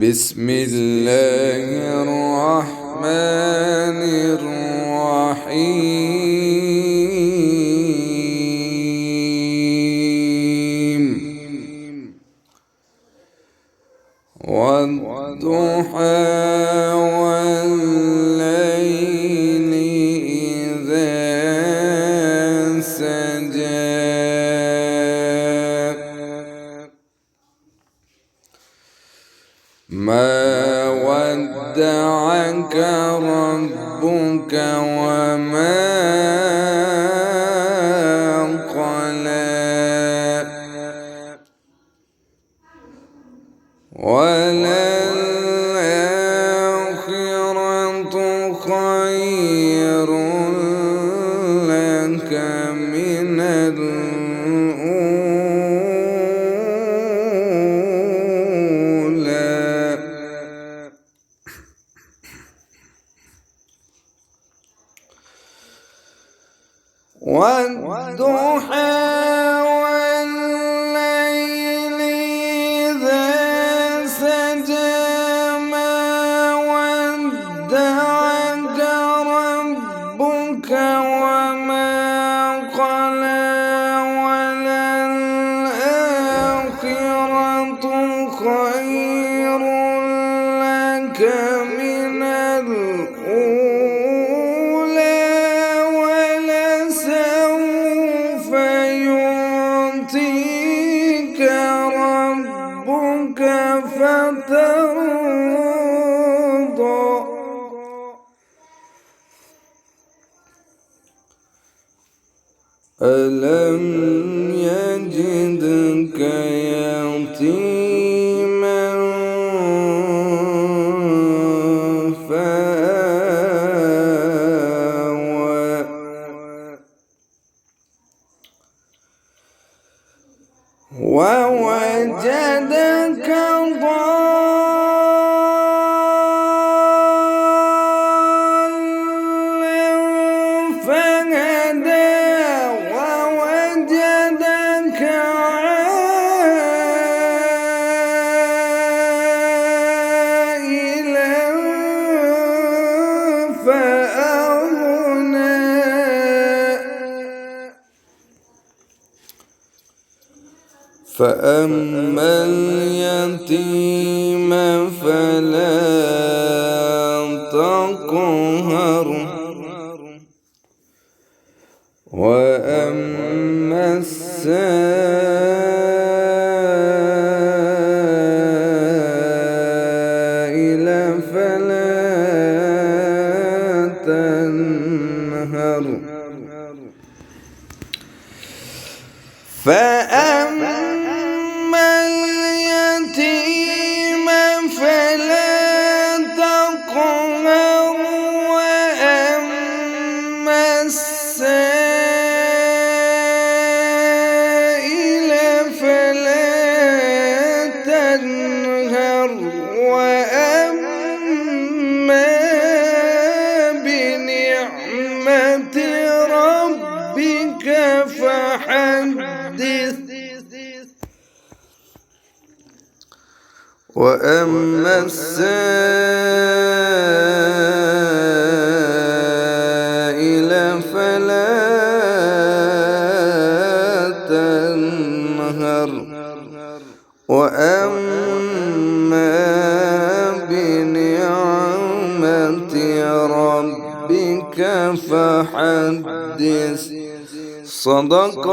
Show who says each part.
Speaker 1: بسم الله الرحمن الرحيم والضحى والليل إذا سجى ما ودعك ربك وما قلى وللآخرة خير لك من والضحى والليل إذا سجى ما ودعك ربك وما قلى وللآخرة خير لك من الأولى فترضى ألم يجدك يتيما فآوى ووجدك ضالا فهدى ووجدك عائلا فأغنى فأما اليتيم فلا تقهر وأما السائل فلا تنهر فأما اليتيم فلا تقهر وأما السائل فلا تنهر وأما بنعمة ربك فحدث وأما السائل فلا تنهر وأما بنعمة ربك فحدث صدق